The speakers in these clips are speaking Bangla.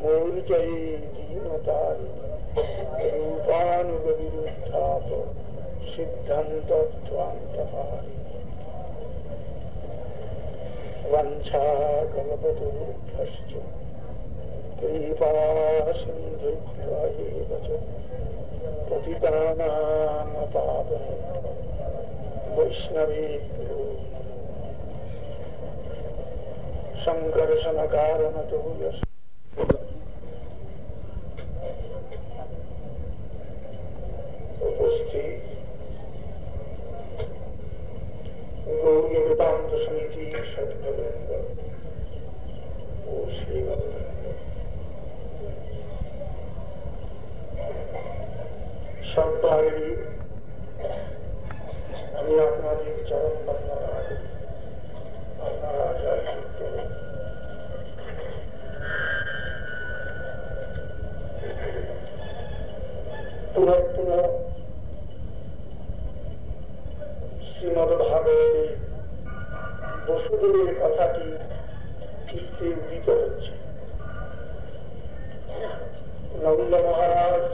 মূর্জয়ী দীনতারি রূপানুগবিরুদ্ধাপ সিদ্ধান্ত বঞ্ছা কল্পতরুভ্যশ্চ কৃপা সিন্ধুভ্যেব চ পতিতানাং পাবনেভ্যো বৈষ্ণবেভ্যো সংকর্ষণ কারণতো উপস্থিত গৌড়ীয় বেদান্ত সমিতি সদ্ভবৃন্দ ও শ্রীভবৃন্দ, সবাইরই আমি আপনাদের চরণ বন্দনা করি। আপনারা জয় শ্রীমদ্ভাগবতে বসুদেবের কথাটি চিত্তে উদিত হচ্ছে। নন্দ মহারাজ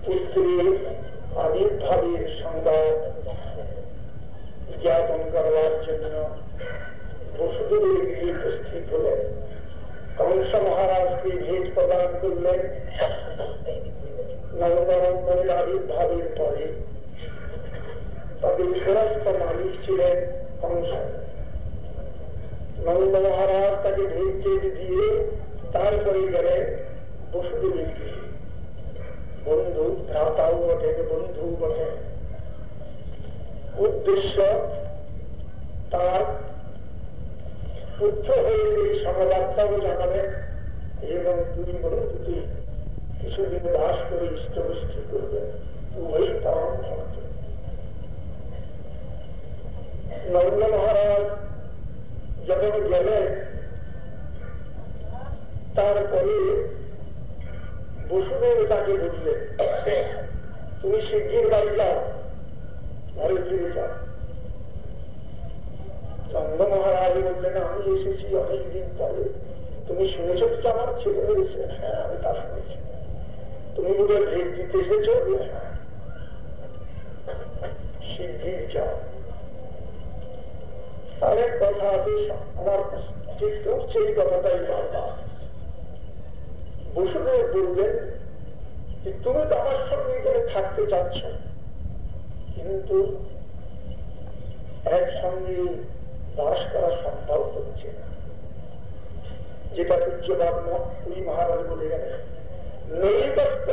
পুত্রের আবির্ভাবের সংবাদ জ্ঞাপন করবার জন্য বসুদেবের গৃহে উপস্থিত হলেন। কংস মহারাজকে ভেট প্রদান করলেন। নন্দনন্দনের আবির্ভাবের পরে তাদের সমস্ত মালিক ছিলেন কংস। নন্দ মহারাজ তাকে ভেট টেট দিয়ে তারপরে গেলেন বসুদেবের গৃহে। বন্ধু, ভ্রাতাও বটে, বন্ধু বটে। উদ্দেশ্য তার পুত্র হয়ে সেই সংবাদটাও জানাবেন এবং দুই বন্ধুতে কিছুদিন বাস করে ইষ্টবৃষ্টি করবেন। উভয়ই পরম ভক্ত। নন্দ মহারাজ যখন গেলেন, তারপরে বসুদেব তাকে বললেন, তুমি শিগগির বাড়ি যাও, ঘরে ফিরে যাও। নন্দ মহারাজ বললেন, আমি এসেছি অনেকদিন পরে, তুমি শুনেছ তো আমার ছেলে হয়েছে? হ্যাঁ, আমি তা শুনেছি। তুমি বোধহয় ভেট দিতে এসেছ? হ্যাঁ, শিগগির যাও। অনেক কথা আছে, আমার ঠিক করছে এই কথাটাই বারবার। বসুদেব বললেন যে তুমি তো আমার সঙ্গে এখানে থাকতে চাচ্ছ, কিন্তু একসঙ্গে বাস করা সম্ভব হচ্ছে না। যেটা পূজ্যবাদ পুরী মহারাজ বলে গেলেন, নৈকত্য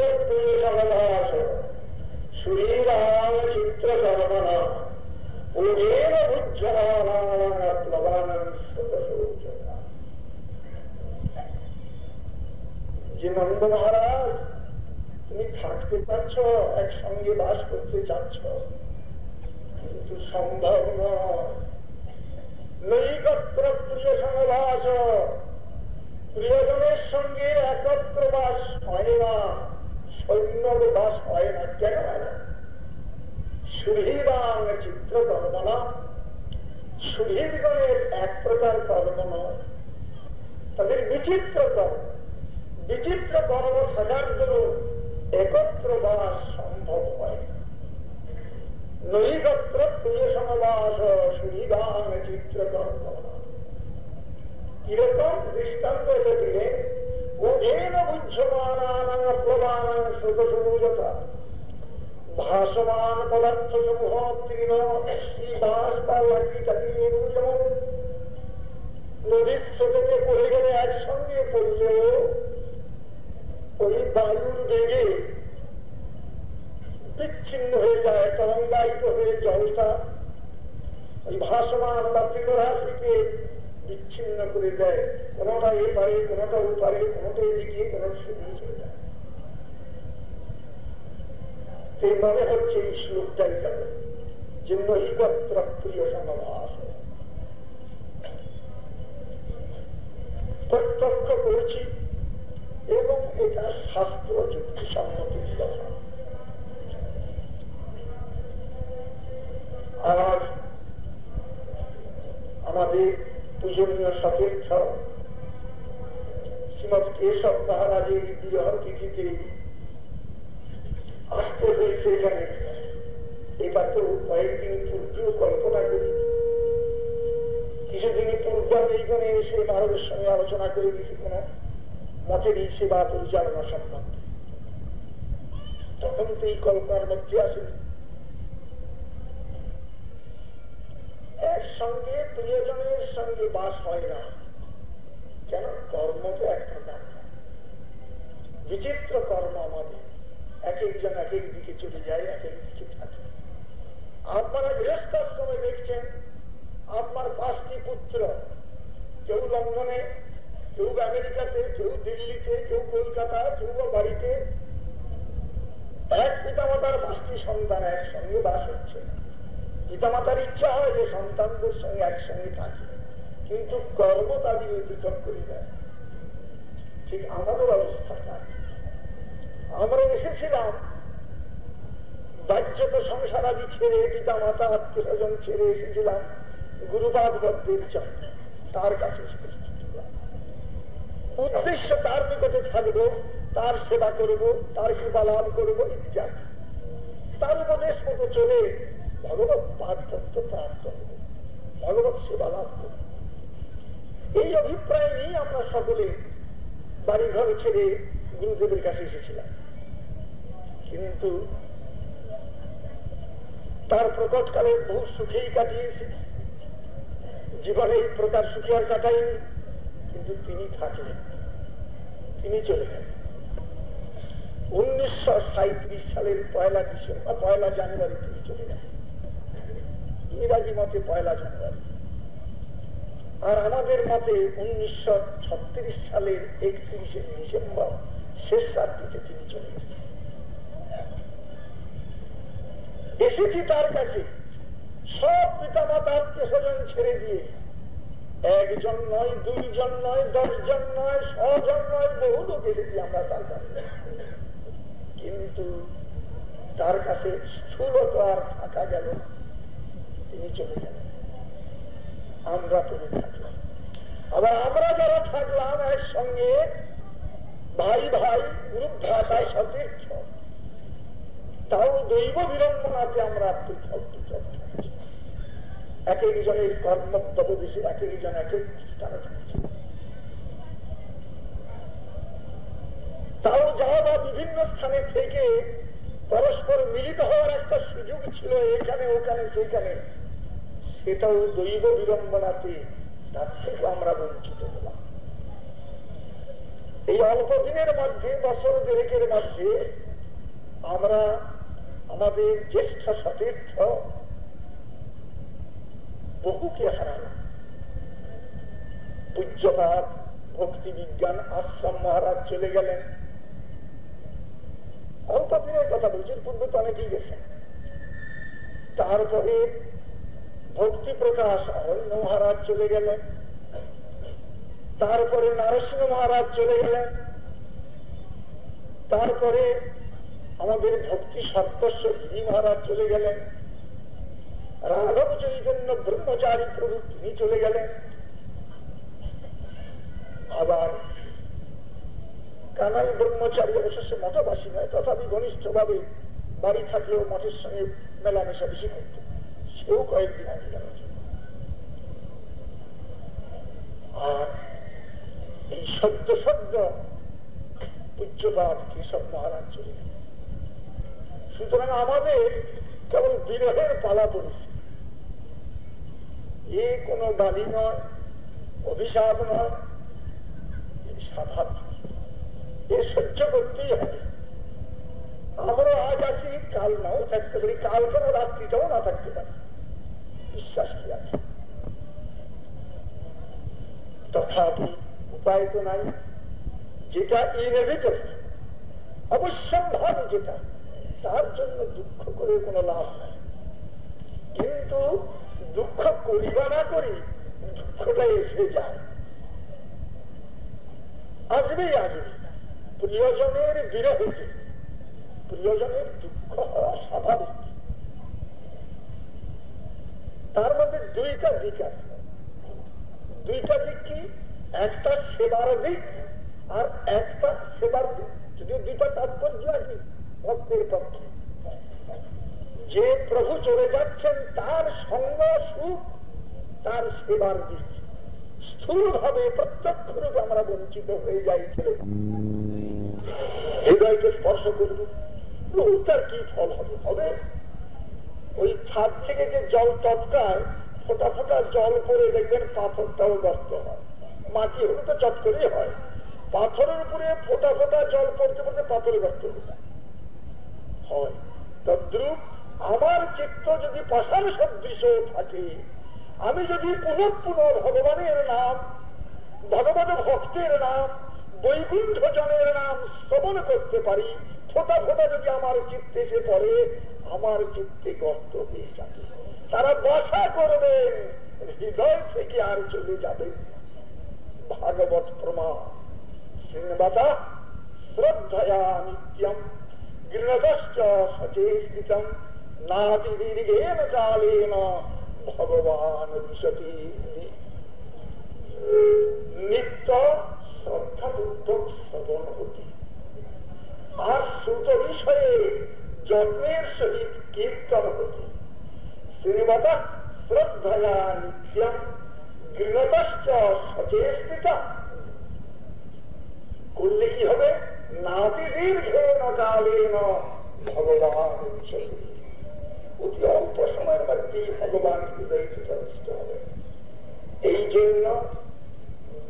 সমভাস সুরীরাম চিত্র সর্বনা ওজেন বুঝ্যমান যে নন্দ মহারাজ তুমি থাকতে পারছ, একসঙ্গে বাস করতে চাচ্ছ, কিন্তু সম্ভব নয়। নৈকত্র প্রিয় সমবাস, প্রিয়জনের সঙ্গে একত্র বাস হয় না, সৈন্য বাস হয় না। কেন হয় না? সুধীরাং চিত্র কর্মনা, সুধীরগণের এক প্রকার কর্ম নয়, তাদের বিচিত্র কর্ম। বিচিত্র কর্ম থাকার জন্য একত্র বাস সম্ভব হয় না। নৈকত্র প্রিয় সমবাস সুধীরাং চিত্র কর্মনা। কিরকম দৃষ্টান্ত এটা দিলে, ওধেন বুঝ্যমানানাং প্লবানাং স্রোতসমূহযথা ভাসমান পদার্থ সমূহ তৃণ এই বাঁশ বা লাঠিটাকে যেমন নদীর স্রোতে পড়ে গেলে একসঙ্গে পড়লেও ওই বায়ুর বেগে বিচ্ছিন্ন হয়ে যায়, তরঙ্গায়িত হয়ে জলটা ওই ভাসমান বা তৃণরাশিকে বিচ্ছিন্ন করে দেয়। কোনটা এপারে, কোনটা ওপারে, কোনটা এদিকে, কোনটা সেদিকে চলে যায়। সেই মনে হচ্ছে এই শ্লোকটাই কেন যে নৈকত্র প্রিয় সমবাস। প্রত্যক্ষ করছি এবং এটা শাস্ত্র যুক্তিসম্মতির কথা। আর আমাদের পূজনীয় সতীর্থ শ্রীমৎ কেশব মহারাজের বিরহ তিথিতে আসতে হয়েছে এখানে। এটা তো কয়েকদিন পূর্বেও কল্পনা করি, কিছুদিন পূর্বে আমি এইখানে এসে মহারাজের সঙ্গে আলোচনা করে গেছি কোন মঠের এই সেবা পরিচালনা সম্বন্ধে। তখন তো এই কল্পনার মধ্যে আসেনি। একসঙ্গে প্রিয়জনের সঙ্গে বাস হয় না, কেন? কর্ম তো এক প্রকার, বিচিত্র কর্ম আমাদের, এক একজন এক এক দিকে চলে যায়, এক এক দিকে থাকে। আপনারা গৃহস্থাশ্রমে দেখছেন আপনার 5টি পুত্র, কেউ লন্ডনে, কেউ আমেরিকাতে, কেউ দিল্লিতে, কেউ কলকাতায়, কেউ বাড়িতে। এক পিতামাতার 5টি সন্তান একসঙ্গে বাস হচ্ছে। পিতামাতার ইচ্ছা হয় যে সন্তানদের সঙ্গে একসঙ্গে থাকে, কিন্তু কর্ম তাদের পৃথক করে দেয়। ঠিক আমাদের অবস্থাটা, আমরা এসেছিলাম বাহ্যত সংসার আদি ছেড়ে, পিতা মাতা আত্মীয় স্বজন ছেড়ে এসেছিলাম গুরুপাদ বদ্ধের জন্য, তার কাছে উদ্দেশ্য তার নিকটে থাকবো, তার সেবা করব, তার কৃপা লাভ করবো ইত্যাদি। তার উপদেশ মতো চলে ভগবত পাদপত্র প্রাপ্ত হব, ভগবত সেবা লাভ করব। এই অভিপ্রায় নিয়ে আমরা সকলে বাড়ি ঘর ছেড়ে গুরুদেবের কাছে এসেছিলাম। কিন্তু তার প্রকটকালে বহু সুখেই কাটিয়েছি, জীবনে এই প্রকার সুখী আর কাটাইনি। কিন্তু তিনি থাকলেন, তিনি চলে গেলেন 1937 সালের 1 জানুয়ারি তিনি চলে গেলেন, ইংরাজি মতে 1 জানুয়ারি। আর আমাদের মতে 1936 সালের 31 ডিসেম্বর শেষ রাত্রিতে তিনি চলে গেলেন। এসেছি তার কাছে সব পিতামাতা আত্মীয় স্বজন ছেড়ে দিয়ে, 1 জন নয়, 2 জন নয়, 10 জন নয়, 100 জন নয়, বহু লোক এসেছি আমরা তার কাছে। কিন্তু তার কাছে স্থূলত আর থাকা গেল, তিনি চলে গেলেন, আমরা পড়ে থাকলাম। আবার আমরা যারা থাকলাম একসঙ্গে ভাই ভাই গ্রুপ ভাষায় সতীর্থ, তাও দৈব বিড়ম্বনাতে আমরা পৃথক পৃথক থাকছি। এক একজনের কর্মব্যবদেশে এক একজন এক এক স্থানে থাকছে। তাও যাওয়া বা বিভিন্ন স্থানে থেকে পরস্পর মিলিত হওয়ার একটা সুযোগ ছিল এখানে ওখানে সেখানে, সেটাও দৈব বিড়ম্বনাতে তার থেকে আমরা বঞ্চিত হলাম। এই অল্প দিনের মধ্যে, বছর 2 মধ্যে আমরা আমাদের জ্যেষ্ঠ সতীর্থ বহুকে হারালাম। পূজ্যপাদ ভক্তি বিজ্ঞান আশ্রম মহারাজ চলে গেলেন, অল্প দিনের কথা বলছি, পূর্বে তো অনেকেই গেছেন। তারপরে ভক্তি প্রকাশ অরণ্য মহারাজ চলে গেলেন, তারপরে নারসিংহ মহারাজ চলে গেলেন, তারপরে আমাদের ভক্তি সর্বস্ব গিরি মহারাজ চলে গেলেন, রাঘব চৈতন্য ব্রহ্মচারী প্রভু তিনি চলে গেলেন। আবার কানাই ব্রহ্মচারী অবশ্য মঠবাসী নয়, তথাপি ঘনিষ্ঠ ভাবে বাড়ি থাকলেও মঠের সঙ্গে মেলামেশা বেশি করত, সেও কয়েকদিন আগে গেল। আর এই সদ্য সদ্য পূজ্যপাদ কেশব মহারাজ চলে গেল। সুতরাং আমাদের কেবল বিরহের পালা পড়েছে, এ কোনো গালি নয়, অভিশাপ নয়, স্বাভাবিক, এ সহ্য করতেই হবে। আমরা আজ আসি, কাল নাও থাকতে পারি, কাল কেন রাত্রিটাও না থাকতে পারি, বিশ্বাস কি আছে? তথাপি উপায় তো নাই, যেটা ইনএভিটেবল, অবশ্যম্ভাবী যেটা, তার জন্য দুঃখ করে কোনো লাভ নাই। কিন্তু দুঃখ করিবা না করি, দুঃখটা এসে যায়, আসবেই আসবে। প্রিয়জনের বিরহে প্রিয়জনের দুঃখ হওয়া স্বাভাবিক। তার মধ্যে 2টা দিক আছে। দুইটা দিক কি, একটা সেবার দিক আর একটা সেবার দিক, যদিও দুইটা তাৎপর্য আছে ভক্তের পক্ষে। যে প্রভু চলে যাচ্ছেন তার সঙ্গ সুখ, তার সেবার দিক। স্থূল ভাবে প্রত্যক্ষ রূপে আমরা বঞ্চিত হয়ে যাই, হৃদয়কে স্পর্শ করব, তার কি ফল হবে? হবে ওই ছাদ থেকে যে জল টপকায়, ফোটা ফোটা জল পরে দেখবেন পাথরটাও গর্ত হয়। মাটি হলে তো চট করেই হয়, পাথরের উপরে ফোটা ফোটা জল পড়তে পড়তে পাথরে গর্ত হয়। তদ্রূপ আমার চিত্ত যদি পাষাণ সদৃশ থাকে, আমি যদি পুনঃ পুনঃ ভগবানের নাম, ভগবত ভক্তের নাম, বৈকুণ্ঠ জনের নাম শ্রবণ করতে পারি, ফোটা ফোটা যদি আমার চিত্তে এসে পড়ে, আমার চিত্তে গর্ত হয়ে যাবে। তারা বাসা করবেন হৃদয় থেকে আর চলে যাবে। ভাগবত প্রমাণ। শ্রীনবাতা শ্রদ্ধয়া নিত্যম গৃহদশ্চ সচেষ্টিতম নাতি দীর্ঘেন কালেন ভগবান বিশতি। নিত্য শ্রদ্ধাপূর্বক শ্রবণ হতে আর শ্রুত বিষয়ে যত্নের সহিত কীর্তন হতে। শ্রীনবাতা শ্রদ্ধয়া নিত্যম গৃহদশ্চ সচেষ্টিতম করলে কি হবে? নাতি দীর্ঘেন কালেন ভগবান বিশতি। অতি অল্প সময়ের মধ্যে ভগবান হৃদয়কে প্রবিষ্ট হবে। এই জন্য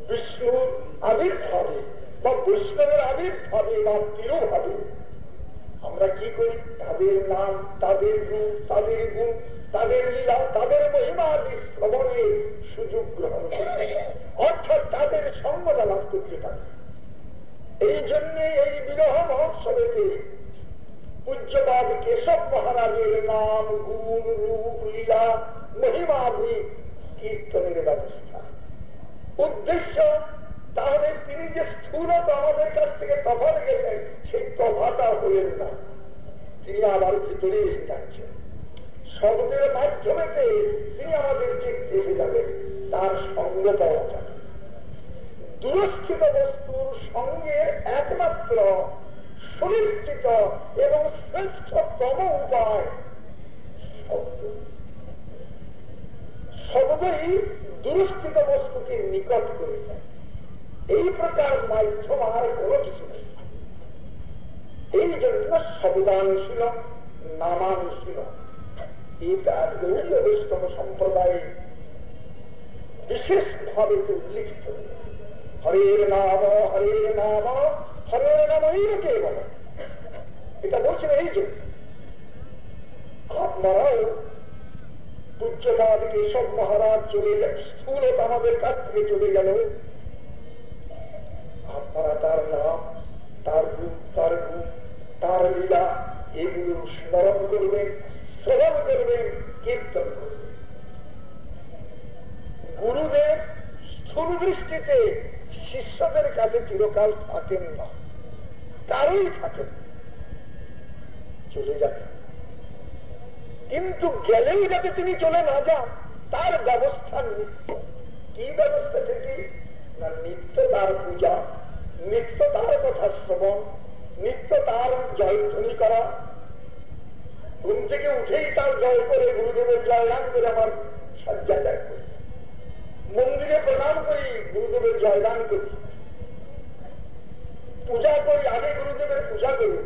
বিষ্ণুর আবির্ভাবে বা বৈষ্ণবের আবির্ভাবে বা তিরোভাবে আমরা কি করি? তাদের নাম, তাদের রূপ, তাদের গুণ, তাদের লীলা, তাদের মহিমাদি শ্রবণের সুযোগ গ্রহণ করি, অর্থাৎ তাদের সঙ্গটা লাভ করতে পারি। এই জন্য এই বিরহ মহোৎসবেতে পূজ্যপাদ কেশব মহারাজের নাম, গুণ, রূপ, লীলা, মহিমাদি কীর্তনের ব্যবস্থা। উদ্দেশ্য তাহলে তিনি যে স্থূলতা আমাদের কাছ থেকে তফাৎ গেছেন, সেই তফাৎটা হলেন না, তিনি আবার ভিতরে এসে যাচ্ছেন। শব্দের মাধ্যমেতে তিনি আমাদের চিত্তে এসে যাবেন, তার সঙ্গ পাওয়া যাবে। দূরস্থিত বস্তুর সঙ্গে একমাত্র সুনিশ্চিত এবং শ্রেষ্ঠতম উপায় শব্দ। শব্দই দূরস্থিত বস্তুকে নিকট করে দেয়। এই প্রকার মাধ্যম আর কোনো কিছু নেই। এই জন্য শব্দানুশীলন, নামানুশীলন, এটা গৌড়ীয় বৈষ্ণব সম্প্রদায়ে বিশেষ ভাবে উল্লিখিত। হরের নাম, হরের নাম, হরের নামই কেবল, এটা বলছেন। এই জন্য আপনারাও পূজ্যপাদ কেশব মহারাজ চলে যান, স্থূলতা আমাদের কাছ থেকে চলে গেল, আপনারা তার নাম, তার রূপ, তার গুণ, তার লীলা এগুলো স্মরণ করবেন, শ্রবণ করবেন, কীর্তন করবেন। গুরুদেব স্থূল দৃষ্টিতে শিষ্যদের কাছে চিরকাল থাকেন না, কারোই থাকেন, চলে যাবেন। কিন্তু গেলেই যাতে তিনি চলে না যান, তার ব্যবস্থা নিত্য। কি ব্যবস্থা সেটি? না, নিত্য তার পূজা, নিত্য তার কথা শ্রবণ, নিত্য তার জয়ধ্বনি করা। ঘুম থেকে উঠেই তার জয় করে, গুরুদেবের জয়গান করে আমার শয্যা ত্যাগ করি, মন্দিরে প্রণাম করি, গুরুদেবের জয়গান করি, পূজা করি, আগে গুরুদেবের পূজা করি।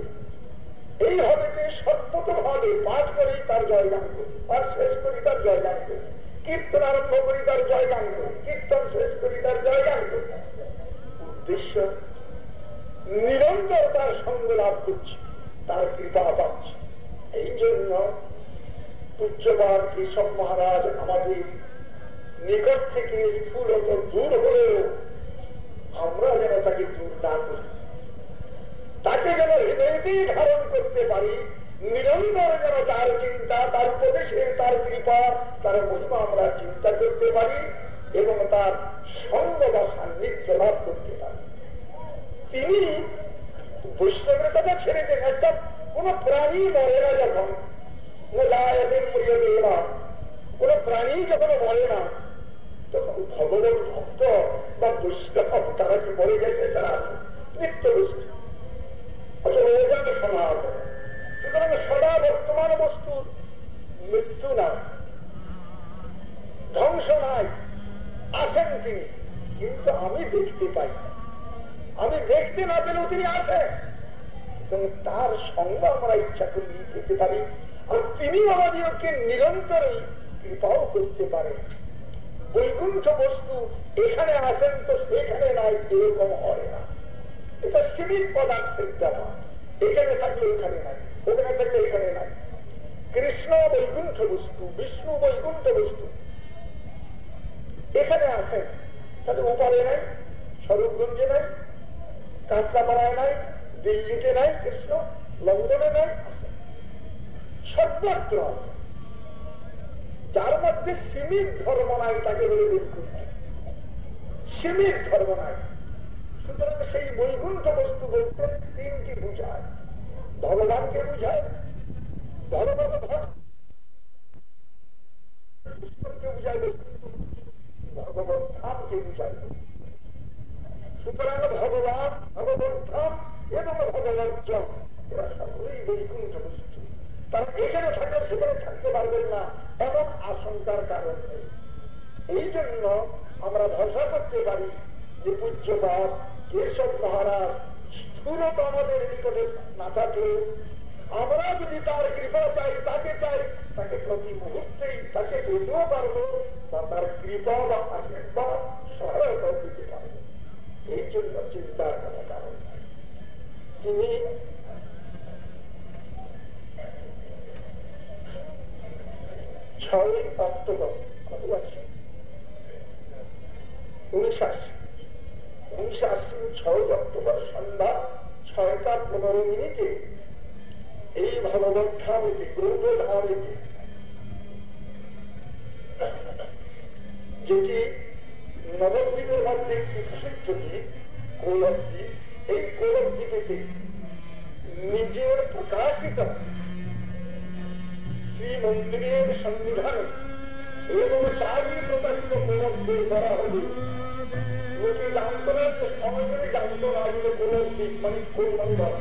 এই হবে সর্বত ভাবে পাঠ করি, তার জয়গান করি, পাঠ শেষ করি, তার জয়গান করি, কীর্তন আরম্ভ করি, তার জয়গান করি, কীর্তন শেষ করি, তার জয়গান করি। উদ্দেশ্য নিরন্তর তার সঙ্গ লাভ করছি, তার কৃপা পাচ্ছি। এই জন্য পূজ্যপাদ কেশব মহারাজ আমাদের নিকট থেকে স্থূলত দূর হলেও আমরা যেন তাকে দূর না করি, তাকে যেন হৃদয়তেই ধারণ করতে পারি, নিরন্তর যেন তার চিন্তা, তার উপদেশে, তার কৃপা, তার মহিমা আমরা চিন্তা করতে পারি এবং তার সঙ্গ বা সান্নিধ্য লাভ করতে পারি। তিনি বৈষ্ণবের কথা ছেড়ে দেন। একটা কোন প্রাণী মরে না, যখন কোন প্রাণী যখন মরে না, তখন ভগবত ভক্ত বা বৈষ্ণব তারা কি মরে গেছে, তারা নিত্য বস্তু, আসলে ওখানে সনাতন। সুতরাং সদা বর্তমান বস্তুর মৃত্যু নাই, ধ্বংস নাই, আসেন তিনি, কিন্তু আমি দেখতে পাই, আমি দেখতে না পেলেও তিনি আসেন এবং তার সঙ্গ আমরা ইচ্ছা করি পেতে পারি, আর তিনি আমাদেরকে নিরন্তরই কৃপাও করতে পারেন। বৈকুণ্ঠ বস্তু এখানে আসেন তো সেখানে নাই, এরকম হয় না। এটা সীমিত পদার্থের ব্যাপার, এখানে থাকলে এখানে নাই, ওখানে থাকলে এখানে নাই। কৃষ্ণ বৈকুণ্ঠ বস্তু, বিষ্ণু বৈকুণ্ঠ বস্তু, এখানে আসেন, তাহলে ওপারে নাই, স্বরূপগঞ্জে নাই, কাঁচরাপাড়ায় নাই, দিল্লিতে নাই কৃষ্ণ, লন্ডনে নাই, আছে সর্বত্র আছে। যার মধ্যে সীমিত ধর্ম নাই তাকে বলে বৈকুণ্ঠ, সীমিত ধর্ম নাই। সুতরাং সেই বৈকুণ্ঠ বস্তু বলতে তিনটি বুঝায়, ভগবানকে বুঝায়, ভগবত ভক্তকে বুঝায়, ভগবত ধামকে বুঝায়। সুতরাং ভগবান, ভগবত ধাম এবং ভগবত জন এরা সকলেই বৈকুণ্ঠ বস্তু। তারা এখানে থাকলে সেখানে থাকতে পারবেন না এমন আশঙ্কার কারণ নেই। এই জন্য আমরা ভরসা করতে পারি যে পূজ্যপাদ কেশব মহারাজ স্থূলত আমাদের নিকটে না থাকে, আমরা যদি তার কৃপা চাই, তাকে চাই, তাকে প্রতি মুহূর্তেই তাকে পেতেও পারবো বা তার কৃপা বা আশীর্বাদ সহায়তা দিতে পারবো। এই জন্য চিন্তার কোনো কারণ নাই। তিনি 6 অক্টোবর 1980 6 অক্টোবর সন্ধ্যা 6টা 15 এই ভগবত ধামেতে, গৌর ধামেতে, যেটি নবদ্বীপের মধ্যে একটি প্রসিদ্ধ দ্বীপ কৌলদ্বীপ, এই কৌলদ্বীপেতে নিজের প্রকাশিত শ্রী মন্দিরের সন্নিধানে এবং তারই প্রকাশিত কৌলদ্বীপ করা হবে। লোকে জানত না, যে সমাজে জানত না যে কৌলদ্বীপ মানে কৌলন্দর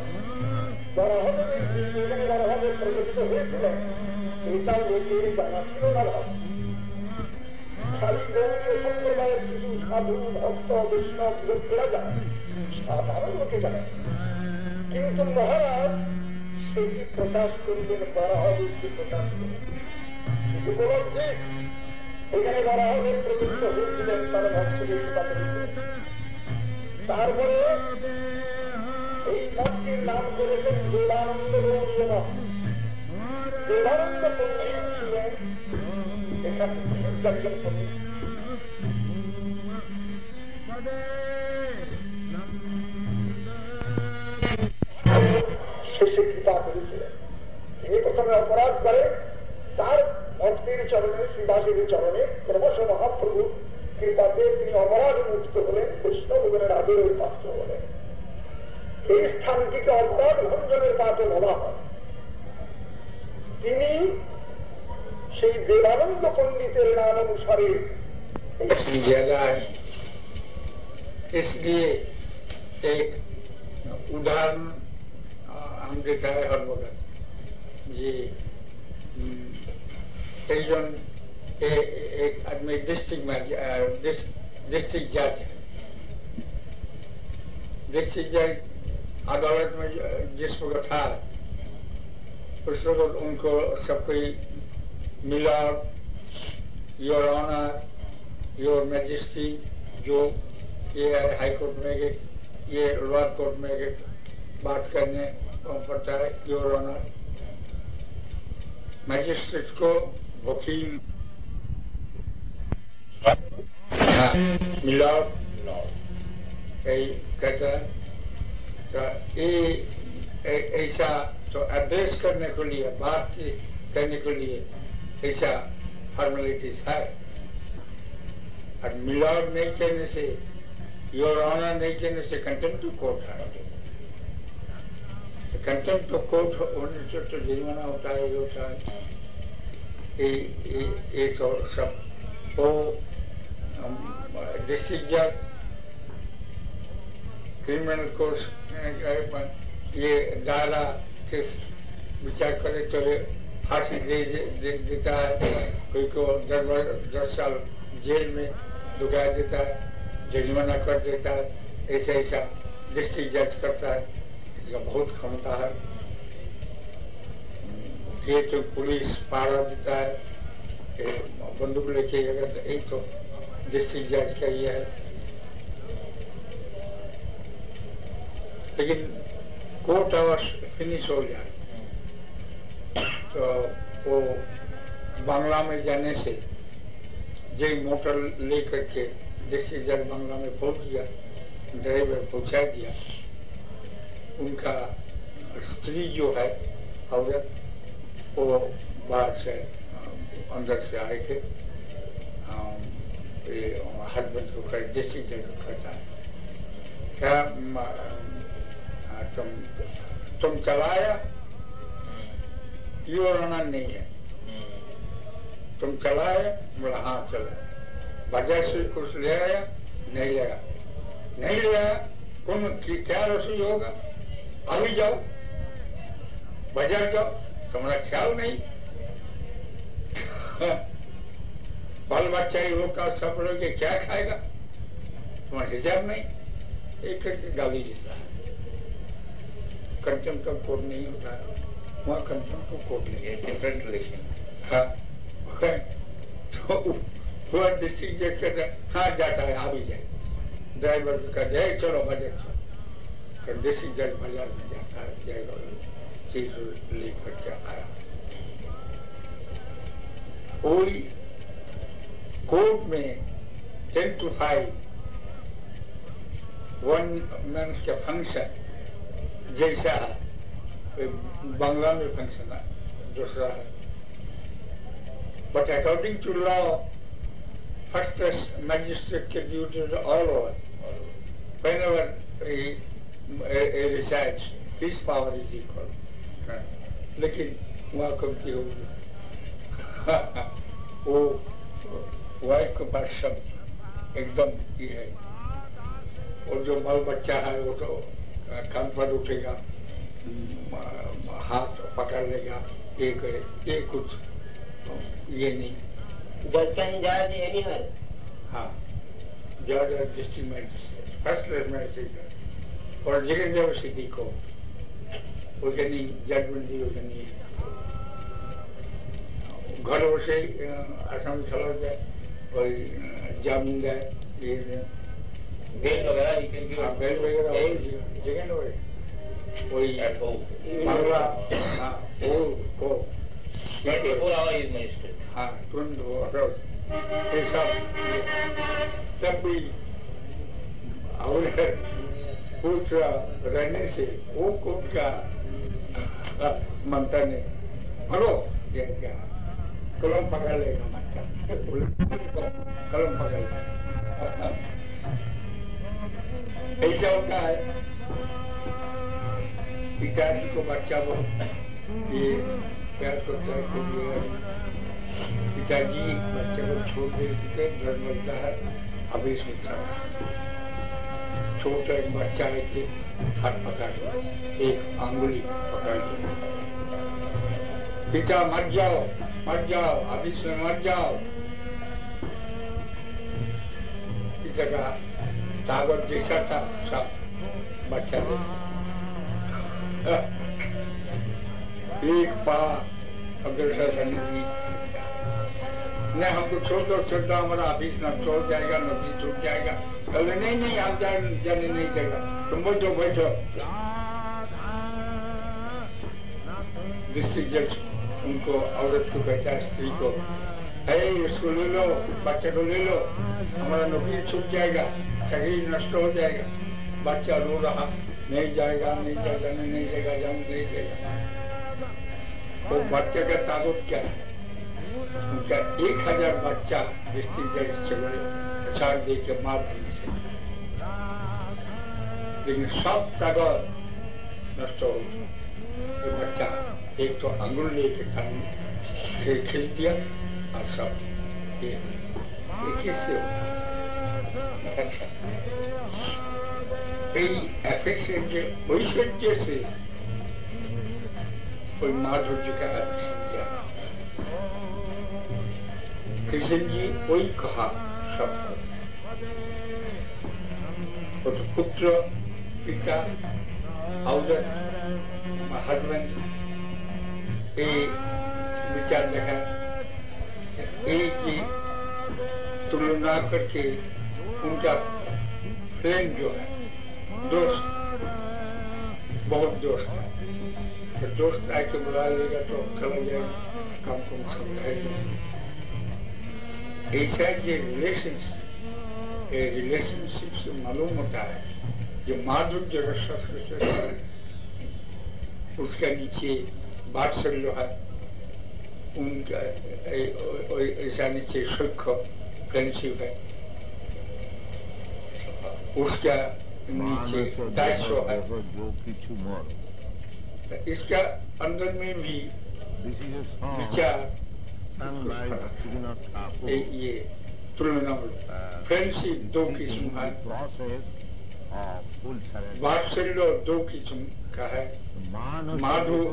বরাহদেবের দ্বীপ, এখানে বরাহদেব প্রকাশিত হয়েছিলেন, এটা লোকের জানা ছিল না। খালি গৌরীয় সম্প্রদায়ের কিছু সাধু ভক্ত বৈষ্ণব লোকেরা জানে, সাধারণ লোকে জানে। কিন্তু মহারাজ সেটি প্রকাশ করলেন, বরাহদেবকে প্রকাশ করলেন। কিন্তু কৌলদ্বীপ এখানে বরাহদেব প্রতিষ্ঠিত হয়েছিলেন, তার ভক্তদের কৃপা করেছিলেন। তারপরে এই মঠটির নাম করেছেন দেবানন্দ গৌরীয় মঠ। দেবানন্দ পণ্ডিত ছিলেন এখানে একজন পণ্ডিত। শেষে কৃপা করেছিলেন। তিনি প্রথমে অপরাধ করে তার ভক্তির চরণে, শ্রীবাসীর চরণে ক্রমশ মহাপ্রভু কৃপাতে তিনি অপরাধ মুক্ত হলেন, কৃষ্ণভগবানের আদরের পাত্র হলেন। এই স্থানটিকে অপরাধ ভঞ্জনের পাত্র বলা হয়। তিনি সেই দেবানন্দ পণ্ডিতের নাম অনুসারে जगह है, इसलिए एक उदाहरण हम देखा है हर वक्त ये एक आदमी डिस्ट्रिक्ट जज अदालत में जिस वक्त था उस वक्त उनको सब कोई मिला, योर ऑनर, योर मैजेस्टी, जो ये हाई कोर्ट में ये लोअर कोर्ट में बात करने को पड़ता है, योर ऑनर। मैजिस्ट्रेट को वकील मिला कहता है। तो ऐसा तो एड्रेस करने के लिए, बातचीत करने के लिए ऐसा फॉर्मेलिटीज है। और मिलावट नहीं कहने से, योर ऑनर नहीं कहने से कंटेम्प्ट ऑफ कोर्ट है। तो कंटेम्प्ट ऑफ कोर्ट होने से तो जुर्माना होता है, ये होता है। ये तो सब वो डिस्ट्रिक्ट जज क्रिमिनल कोर्स ये दायरा किस विचार करे तो फांसी देता है, कोई को 10 साल जेल में डुबा देता है, जुर्माना कर देता है, ऐसा डिस्ट्रिक्ट जज करता है। इसका बहुत क्षमता है। ये तो पुलिस पहरा देता है, बंदूक लेके एक तो डिस्ट्रिक्ट जज का ये है। लेकिन कोर्ट आवर्स फिनिश हो जाए तो वो बांग्ला में जाने से जे मोटर लेकर के डिस्ट्रिक्ट जज बांग्ला में पहुंच गया, ड्राइवर पहुंचा दिया। उनका स्त्री जो है औरत, वो बाहर से अंदर से आए थे, हस्बैंड को कर डिस्ट्रिक्ट जज को करता है, क्या तुम चलाया? योर ऑनर नहीं है। तुम चलाए? बोला हाँ चला। बाजार से कुछ ले आया? नहीं ले आया। नहीं ले आया? कौन क्या रसोई होगा? अभी जाओ, बाजार जाओ, तुम्हारा ख्याल नहीं। बाल बच्चा ही होगा, सब लोग क्या खाएगा? तुम्हारा हिसाब नहीं। एक करके गाली देता है। कंटेम्प्ट का कोड नहीं होता है, वहाँ कंटेम्प्ट को कोड नहीं है, डिफरेंट रिलेशन। हाँ, तो वह डिस्ट्रिक्ट जज कहता है हाँ जाता है, आ भी जाए। ड्राइवर कहते हैं चलो बाजार चलो। डिस्ट्रिक्ट जज बाजार में जाता है, जाएगा चीज लेकर के आया। कोई कोर्ट में 10 to 5 वन मंथ का फंक्शन जैसा बांग्ला में फंक्शन है, दूसरा है। But according to law, first magistrate के duties all over, whenever he resides, his power is equal. लेकिन वहाँ कमती होगी। वो वाइफ के पास शब्द एकदम ये है। और जो बाल बच्चा है वो तो कान पर उठेगा, हाथ पकड़ लेगा, ये कुछ तो ये नहीं। जज कैन जज एनी हाल। हाँ, जज और district magistrate, first class magistrate और जगह जब सिटी को वो नहीं जजमेंट दी, वो नहीं घर से आसाम चला जाए, कोई जामीन जाए, ये बेल वगैरह बेल वगैरह जगह न हो, कोई बांग्ला को हाँ तुरंत तब भी और कुछ रहने से वो कोर्ट का मंत्र ने भरो क्या कलम पकड़ लेगा, मंत्र कलम पकड़ लेगा। ऐसा होता है। पिताजी को बच्चा बहुत ये प्यार करता है, तो पिताजी बच्चे को छोड़ देते, घर मिलता है। अभी सोचा छोटा एक बच्चा है कि हाथ पकड़ लो, एक अंगुली पकड़ लो, पिता मत जाओ अभी से मत जाओ। पिता का ताकत जैसा था सब बच्चा दे एक पा अग्रसर करने की न हमको छोड़ दो, छोटा हमारा ऑफिस न छोड़ जाएगा, नौकरी छूट जाएगा। कहले नहीं आप जाने नहीं देगा, तुम बैठो। डिस्ट्रिक्ट जज उनको औरत को कहता है, स्त्री को, इसको ले लो, बच्चे को ले लो, हमारा नौकरी छूट जाएगा, शरीर नष्ट हो जाएगा। बच्चा रो रहा, नहीं जाएगा नहीं देगा। वो बच्चे का ताकत क्या है? उनका 1000 बच्चा डिस्ट्रिक्ट जज चले छाड़ दे के मार देने से, लेकिन सब ताकत नष्ट हो गई। ये बच्चा एक तो अंगुल लेके खींच दिया और सब एक ही से এই অ্যাফেকশন যে ঐশ্বর্য से कोई माधुर्य का अर्थ समझा। कृष्ण जी वही कहा सबको, वो तो पुत्र, पिता, औरत, हस्बैंड, ये विचार देखा, एक ही तुलना करके उनका प्रेम जो है, दोस्त, बहुत दोस्त है। तो दोस्त आके बुला लेगा तो चला जाएगा, काम को समझाएगा। ऐसा जो रिलेशनशिप से मालूम होता है जो माधुर्य रस उसका नीचे वात्सल्य है, उनका ऐसा नीचे सुख फ्रेंडशिप है, उसका नीचे दायित्व है। इसका अंदर में भी विचार ये तुलना फ्रेंडशिप दो किस्म है, वात्सल्य दो किस्म का है,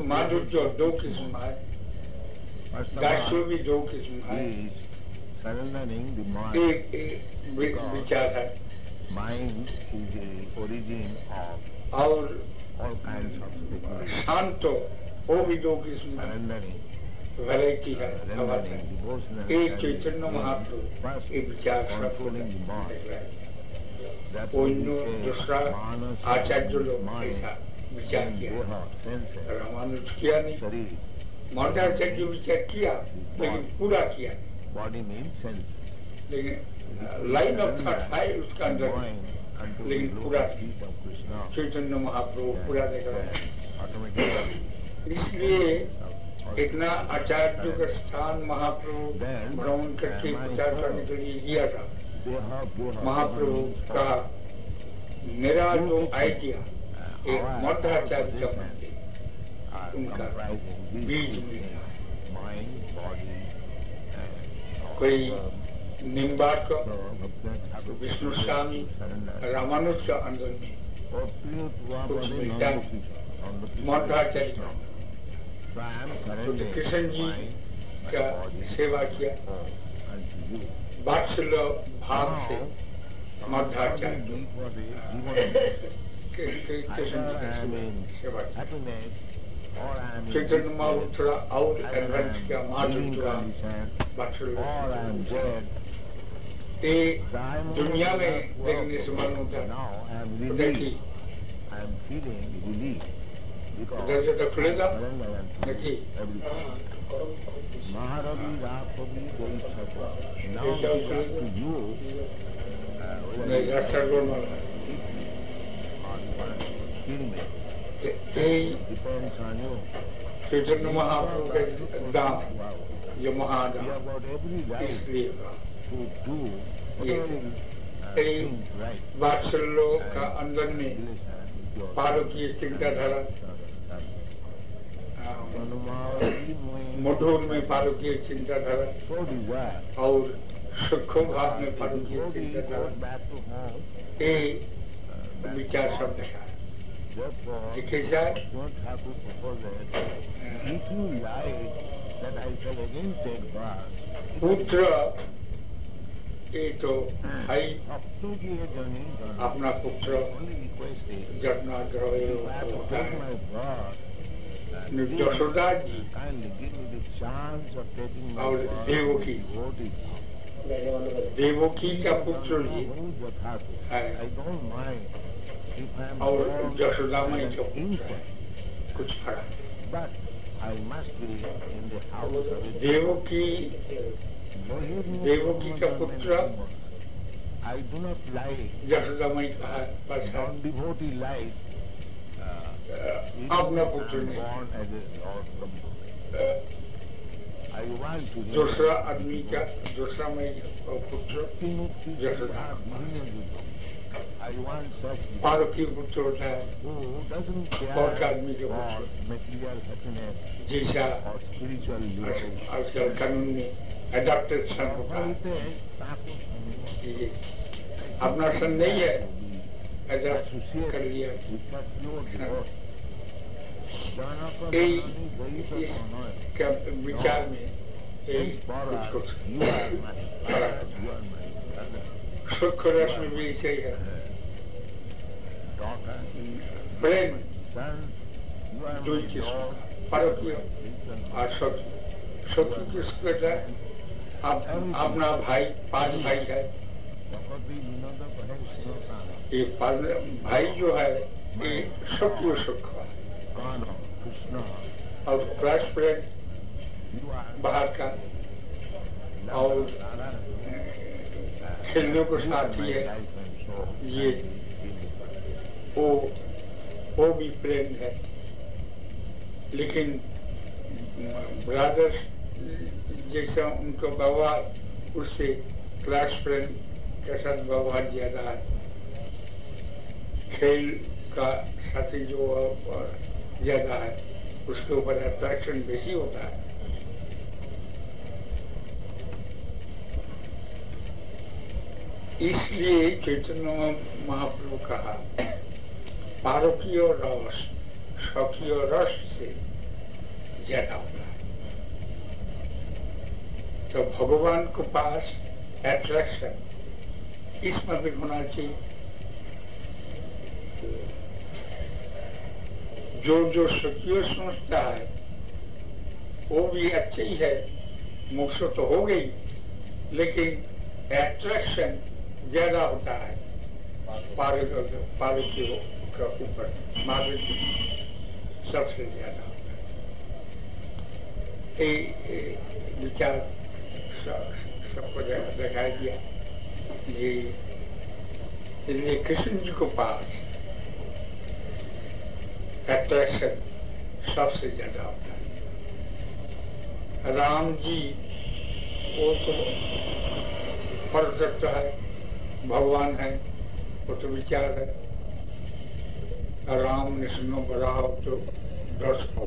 माधुर्य दो किस्म है, दायित्व भी दो किस्म है। एक विचार है और शांत वो भी दो किस्म है, वैरायटी है। एक चैतन्य महाप्रभु एक विचार दूसरा आचार्य लोग ऐसा विचार किया, रामानुज किया नहीं, मध्वाचार्य विचार किया लेकिन पूरा किया, लेकिन लाइन ऑफ थॉट है उसका अंदर, लेकिन पूरा चैतन्य महाप्रभु पूरा देखा। इसलिए इतना आचार्य का स्थान महाप्रभु भ्रमण करके प्रचार करने के लिए दिया था। महाप्रभु का मेरा जो आइडिया एक मध्वाचार्य का मंदिर उनका बीज मिला, कोई निम्बार्क, विष्णु स्वामी, रामानुज का अंदर में कुछ मिलता मध्वाचार्य। तो कृष्ण जी का सेवा किया वात्सल्य भाव से मध्वाचार्य कृष्ण जी की सेवा किया। चैतन्य महाप्रभु थोड़ा और एडवांस किया, माधुर्य वात्सल्य दुनिया में देखने से मालूम होता है। देखिए इधर से तो खुलेगा, देखिए चैतन्य महाप्रभु के दाम जो महादाम, इसलिए वात्सल्य का अंदर में पारकीय चिंताधारा, मधुर में पारकीय चिंताधारा और सूक्ष्म भाव में पारकीय चिंताधारा, ये विचार सब देखा है। कैसा पुत्र ये तो है अपना पुत्र जटना ग्रह यशोदा जी और देवकी का पुत्र जी है और यशोदा में जो कुछ फर्क। देवकी का पुत्र यशोदा में कहा अपना पुत्र नहीं, दूसरा आदमी का दूसरा में पुत्र यशोदा पारकीय पुत्र होता है और आदमी के पुत्र जैसा आजकल कानून में एडॉप्टेड सन होता है। अपना सन नहीं है, ऐसा कर लिया। इसके विचार में कुछ सुख रस में भी ऐसे ही है। प्रेम दो चीज पारकीय और स्वकीय किसको कहता है? अपना भाई, 5 भाई है, ये भाई जो है ये स्वकीय सुख है और क्लास फ्रेंड बाहर का और खेलने को साथी है, ये वो भी प्रेम है। लेकिन ब्रदर्स जैसा उनको व्यवहार, उससे क्लास फ्रेंड के साथ व्यवहार ज्यादा है। खेल का साथी जो ज्यादा है, उसके ऊपर अट्रैक्शन बेसी होता है। इसलिए चैतन्य महाप्रभु कहा पारकीय रस स्वकीय रस से ज्यादा होता है। तो भगवान के पास अट्रैक्शन इसमें भी होना चाहिए। जो स्वकीय सोचता है वो भी अच्छे ही है, मोक्ष तो हो गई, लेकिन अट्रैक्शन ज्यादा होता है पारकीय का ऊपर, मार्ग सबसे ज्यादा होता है। विचार सबको दिखाई दिया जी। इसलिए कृष्ण जी को पास अट्रैक्शन सबसे ज्यादा होता है। राम जी वो तो परतत्व है, भगवान है, वो तो विचार है। राम ने सुनो बढ़ाओ तो 10 हो